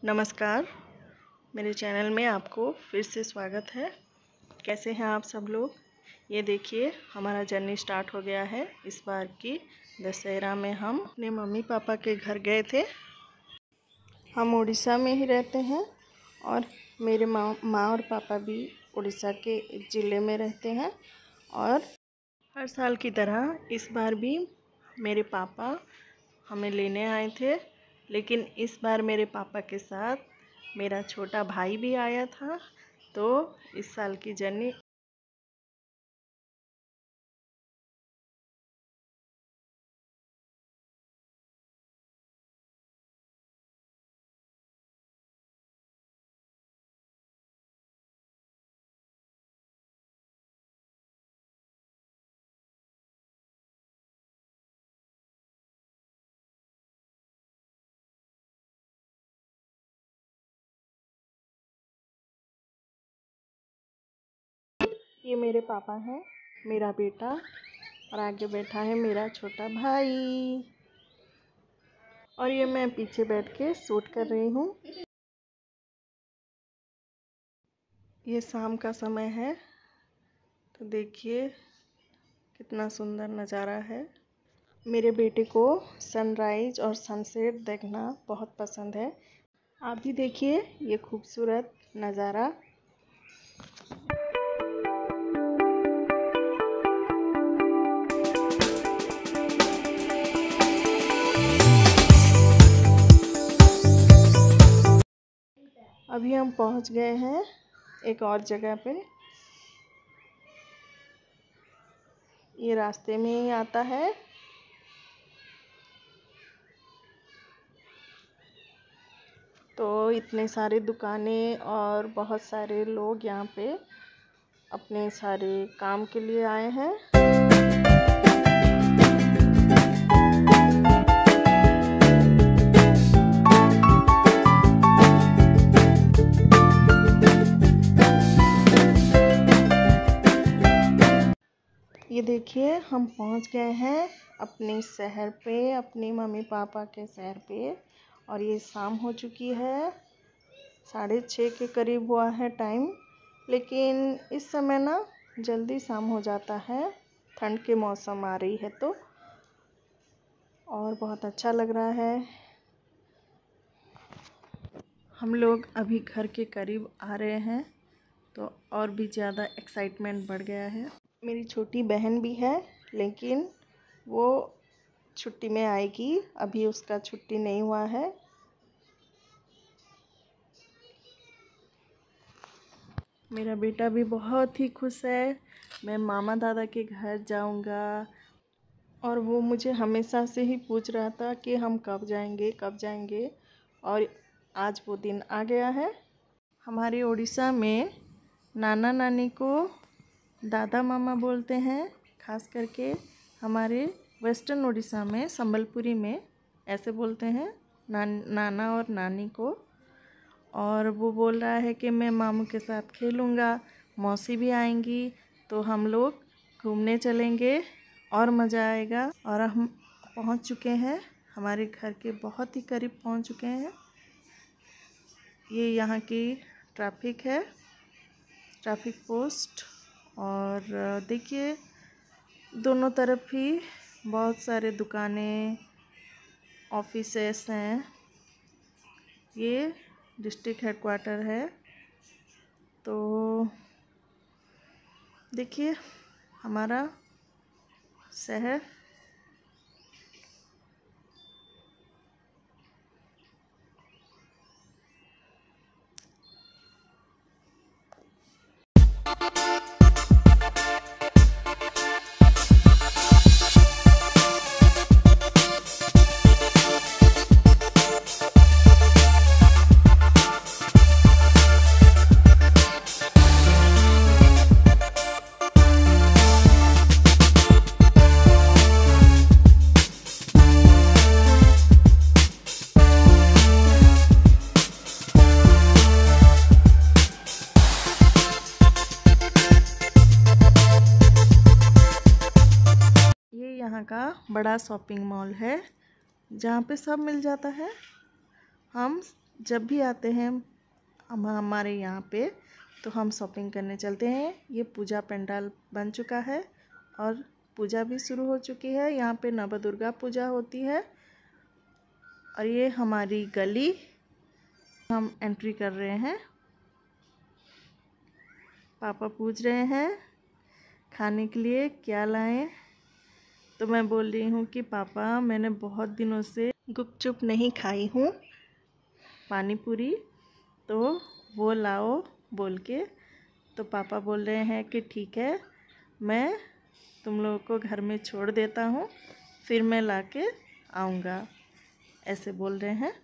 नमस्कार। मेरे चैनल में आपको फिर से स्वागत है। कैसे हैं आप सब लोग? ये देखिए हमारा जर्नी स्टार्ट हो गया है। इस बार की दशहरा में हम अपने मम्मी पापा के घर गए थे। हम उड़ीसा में ही रहते हैं और मेरे माँ और पापा भी उड़ीसा के एक ज़िले में रहते हैं। और हर साल की तरह इस बार भी मेरे पापा हमें लेने आए थे, लेकिन इस बार मेरे पापा के साथ मेरा छोटा भाई भी आया था। तो इस साल की जर्नी ये मेरे पापा हैं, मेरा बेटा, और आगे बैठा है मेरा छोटा भाई। और ये मैं पीछे बैठ के शूट कर रही हूँ। ये शाम का समय है, तो देखिए कितना सुंदर नज़ारा है। मेरे बेटे को सनराइज़ और सनसेट देखना बहुत पसंद है। आप भी देखिए ये खूबसूरत नज़ारा। अभी हम पहुंच गए हैं एक और जगह पे। ये रास्ते में ही आता है। तो इतने सारे दुकानें और बहुत सारे लोग यहाँ पे अपने सारे काम के लिए आए हैं। ये देखिए हम पहुंच गए हैं अपने शहर पे, अपनी मम्मी पापा के शहर पे। और ये शाम हो चुकी है, 6:30 के करीब हुआ है टाइम। लेकिन इस समय ना जल्दी शाम हो जाता है, ठंड के मौसम आ रही है तो। और बहुत अच्छा लग रहा है। हम लोग अभी घर के करीब आ रहे हैं, तो और भी ज़्यादा एक्साइटमेंट बढ़ गया है। मेरी छोटी बहन भी है, लेकिन वो छुट्टी में आएगी, अभी उसका छुट्टी नहीं हुआ है। मेरा बेटा भी बहुत ही खुश है। मैं मामा दादा के घर जाऊंगा, और वो मुझे हमेशा से ही पूछ रहा था कि हम कब जाएंगे कब जाएंगे। और आज वो दिन आ गया है। हमारे उड़ीसा में नाना नानी को दादा मामा बोलते हैं। खास करके हमारे वेस्टर्न उड़ीसा में संबलपुरी में ऐसे बोलते हैं नाना और नानी को। और वो बोल रहा है कि मैं मामू के साथ खेलूँगा, मौसी भी आएंगी, तो हम लोग घूमने चलेंगे और मज़ा आएगा। और हम पहुंच चुके हैं, हमारे घर के बहुत ही करीब पहुंच चुके हैं। ये यहाँ की ट्रैफिक है, ट्रैफिक पोस्ट। और देखिए दोनों तरफ ही बहुत सारे दुकानें, ऑफिसेस हैं। ये डिस्ट्रिक्ट हेडक्वार्टर है। तो देखिए हमारा शहर। यहाँ का बड़ा शॉपिंग मॉल है, जहाँ पे सब मिल जाता है। हम जब भी आते हैं हम हमारे यहाँ पे तो हम शॉपिंग करने चलते हैं। ये पूजा पंडाल बन चुका है और पूजा भी शुरू हो चुकी है। यहाँ पे नवदुर्गा पूजा होती है और ये हमारी गली, हम एंट्री कर रहे हैं। पापा पूछ रहे हैं खाने के लिए क्या लाएं, तो मैं बोल रही हूँ कि पापा मैंने बहुत दिनों से गुपचुप नहीं खाई हूँ, पानी पूरी, तो वो लाओ बोल के। तो पापा बोल रहे हैं कि ठीक है, मैं तुम लोगों को घर में छोड़ देता हूँ, फिर मैं लाके आऊँगा, ऐसे बोल रहे हैं।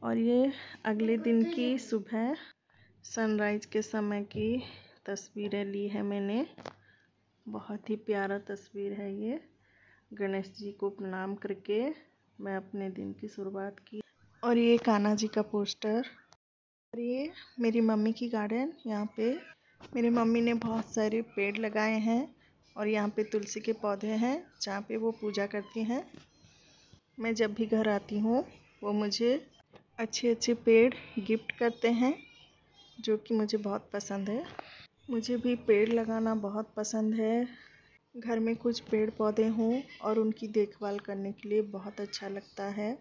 और ये अगले दिन की सुबह सनराइज के समय की तस्वीरें ली है मैंने। बहुत ही प्यारा तस्वीर है ये। गणेश जी को प्रणाम करके मैं अपने दिन की शुरुआत की। और ये कान्हा जी का पोस्टर। और ये मेरी मम्मी की गार्डन। यहाँ पे मेरी मम्मी ने बहुत सारे पेड़ लगाए हैं और यहाँ पे तुलसी के पौधे हैं जहाँ पे वो पूजा करती हैं। मैं जब भी घर आती हूँ वो मुझे अच्छे अच्छे पेड़ गिफ्ट करते हैं, जो कि मुझे बहुत पसंद है। मुझे भी पेड़ लगाना बहुत पसंद है। घर में कुछ पेड़ पौधे हों और उनकी देखभाल करने के लिए बहुत अच्छा लगता है।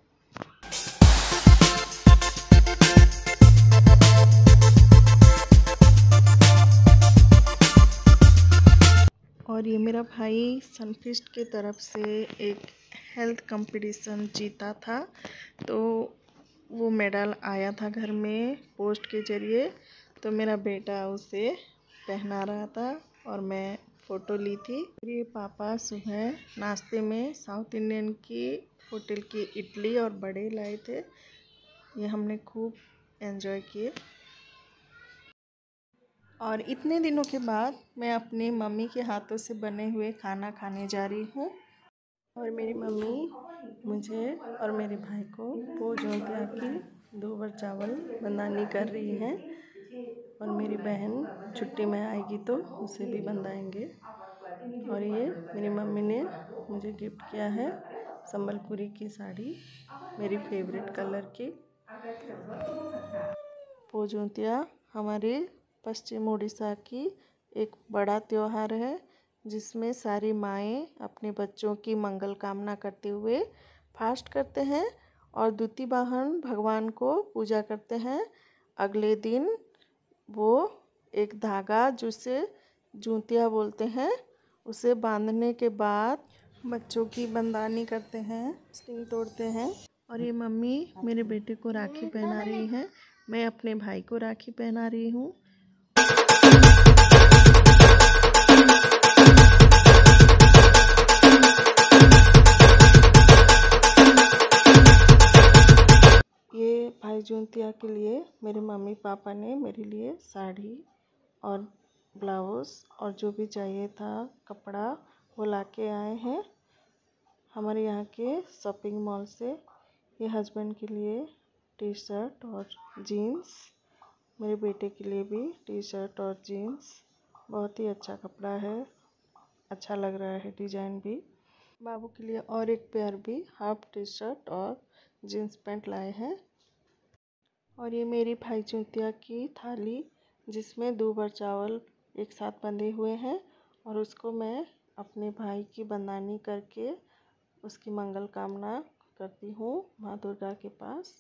और ये मेरा भाई सनफिस्ट की तरफ से एक हेल्थ कंपटीशन जीता था, तो वो मेडल आया था घर में पोस्ट के ज़रिए। तो मेरा बेटा उसे पहना रहा था और मैं फ़ोटो ली थी। ये पापा सुबह नाश्ते में साउथ इंडियन की होटल की इडली और बड़े लाए थे। ये हमने खूब एंजॉय किए। और इतने दिनों के बाद मैं अपनी मम्मी के हाथों से बने हुए खाना खाने जा रही हूँ। और मेरी मम्मी मुझे और मेरे भाई को भोजन की 2 बार चावल बंदानी कर रही हैं। और मेरी बहन छुट्टी में आएगी तो उसे भी बंदाएंगे। और ये मेरी मम्मी ने मुझे गिफ्ट किया है संबलपुरी की साड़ी, मेरी फेवरेट कलर की। पोजोंतिया हमारे पश्चिम उड़ीसा की एक बड़ा त्यौहार है, जिसमें सारी माएँ अपने बच्चों की मंगल कामना करते हुए फास्ट करते हैं और दूती वाहन भगवान को पूजा करते हैं। अगले दिन वो एक धागा, जिसे जूतिया बोलते हैं, उसे बांधने के बाद बच्चों की बंदानी करते हैं, स्टिंग तोड़ते हैं। और ये मम्मी मेरे बेटे को राखी पहना रही हैं। मैं अपने भाई को राखी पहना रही हूँ। ये भाई जूतिया के लिए मेरे मम्मी पापा ने मेरे लिए साड़ी और ब्लाउज़ और जो भी चाहिए था कपड़ा वो ला के आए हैं हमारे यहाँ के शॉपिंग मॉल से। ये हस्बैंड के लिए टी शर्ट और जीन्स, मेरे बेटे के लिए भी टी शर्ट और जीन्स। बहुत ही अच्छा कपड़ा है, अच्छा लग रहा है डिज़ाइन भी। बाबू के लिए और एक पेयर भी हाफ टी शर्ट और जीन्स पैंट लाए हैं। और ये मेरी भाई जूतिया की थाली, जिसमें 2 बार चावल एक साथ बंधे हुए हैं, और उसको मैं अपने भाई की बंदानी करके उसकी मंगल कामना करती हूँ माँ दुर्गा के पास।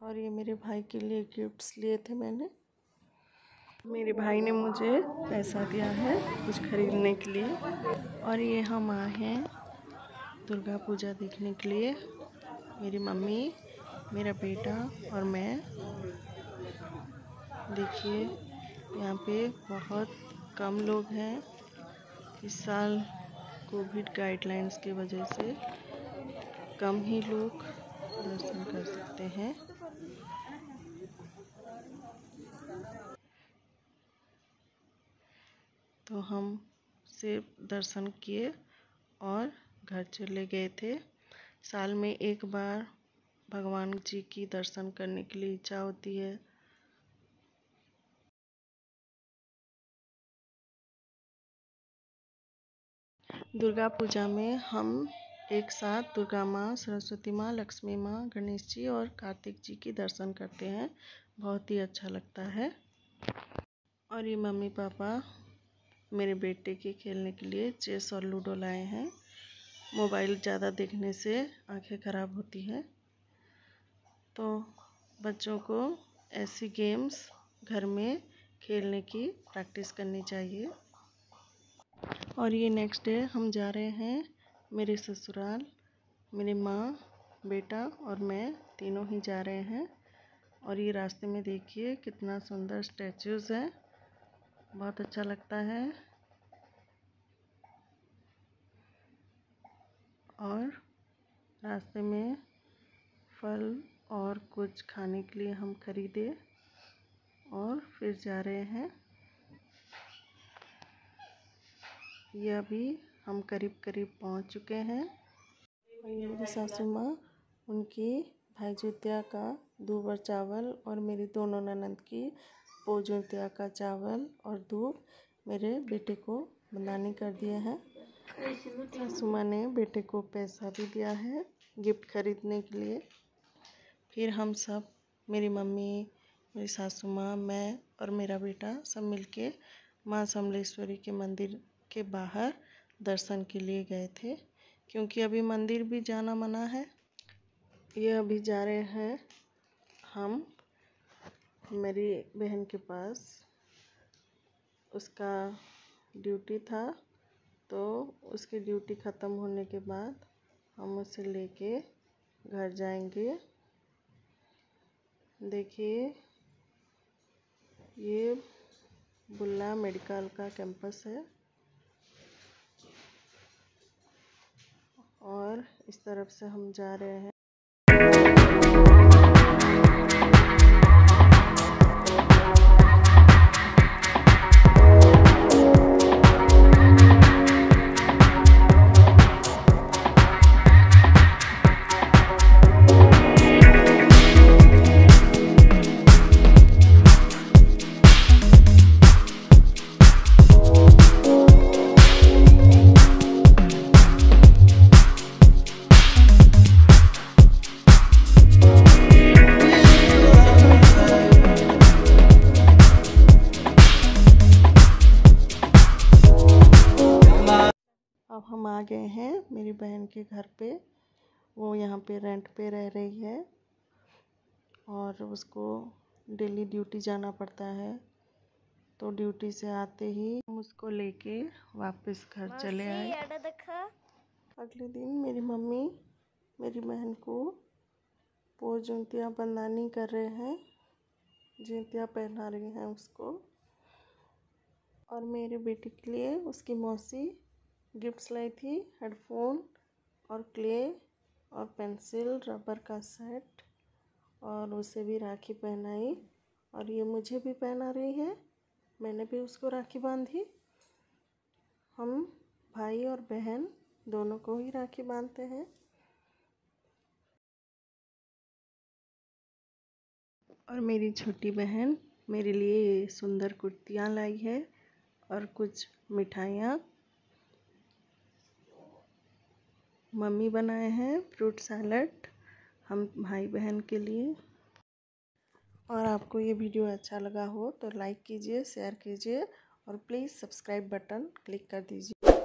और ये मेरे भाई के लिए गिफ्ट्स लिए थे मैंने। मेरे भाई ने मुझे पैसा दिया है कुछ खरीदने के लिए। और ये हम आए हैं दुर्गा पूजा देखने के लिए, मेरी मम्मी, मेरा बेटा और मैं। देखिए यहाँ पे बहुत कम लोग हैं। इस साल कोविड गाइडलाइंस की वजह से कम ही लोग दर्शन कर सकते हैं। तो हम सिर्फ दर्शन किए और घर चले गए थे। साल में एक बार भगवान जी की दर्शन करने के लिए इच्छा होती है। दुर्गा पूजा में हम एक साथ दुर्गा माँ, सरस्वती माँ, लक्ष्मी माँ, गणेश जी और कार्तिक जी की दर्शन करते हैं। बहुत ही अच्छा लगता है। और ये मम्मी पापा मेरे बेटे के खेलने के लिए चेस और लूडो लाए हैं। मोबाइल ज़्यादा देखने से आंखें ख़राब होती हैं, तो बच्चों को ऐसी गेम्स घर में खेलने की प्रैक्टिस करनी चाहिए। और ये नेक्स्ट डे हम जा रहे हैं मेरे ससुराल। मेरी माँ, बेटा और मैं तीनों ही जा रहे हैं। और ये रास्ते में देखिए कितना सुंदर स्टैचूज़ है, बहुत अच्छा लगता है। और रास्ते में फल और कुछ खाने के लिए हम खरीदे और फिर जा रहे हैं। ये अभी हम करीब करीब पहुंच चुके हैं। और ये मेरी सासू माँ, उनकी भाई जितिया का दूबर चावल और मेरी दोनों ननद की पोजुतिया का चावल और दूध मेरे बेटे को बनानी कर दिए हैं। सासू माँ ने बेटे को पैसा भी दिया है गिफ्ट खरीदने के लिए। फिर हम सब, मेरी मम्मी, मेरी सासू माँ, मैं और मेरा बेटा सब मिलके माँ समलेश्वरी के मंदिर के बाहर दर्शन के लिए गए थे, क्योंकि अभी मंदिर भी जाना मना है। ये अभी जा रहे हैं हम मेरी बहन के पास। उसका ड्यूटी था, तो उसकी ड्यूटी ख़त्म होने के बाद हम उसे लेके घर जाएंगे। देखिए ये बुल्ला मेडिकल का कैंपस है और इस तरफ से हम जा रहे हैं। अब हम आ गए हैं मेरी बहन के घर पे। वो यहाँ पे रेंट पे रह रही है और उसको डेली ड्यूटी जाना पड़ता है, तो ड्यूटी से आते ही हम उसको लेके वापस घर चले आए। अगले दिन मेरी मम्मी मेरी बहन को पोजुतिया बंदानी कर रहे हैं, जितिया पहना रही हैं उसको। और मेरे बेटे के लिए उसकी मौसी गिफ्ट्स लाई थी, हेडफोन और क्ले और पेंसिल रबर का सेट, और उसे भी राखी पहनाई। और ये मुझे भी पहना रही है, मैंने भी उसको राखी बांधी। हम भाई और बहन दोनों को ही राखी बांधते हैं। और मेरी छोटी बहन मेरे लिए सुंदर कुर्तियाँ लाई है और कुछ मिठाइयाँ। मम्मी बनाए हैं फ्रूट सैलड हम भाई बहन के लिए। और आपको ये वीडियो अच्छा लगा हो तो लाइक कीजिए, शेयर कीजिए और प्लीज़ सब्सक्राइब बटन क्लिक कर दीजिए।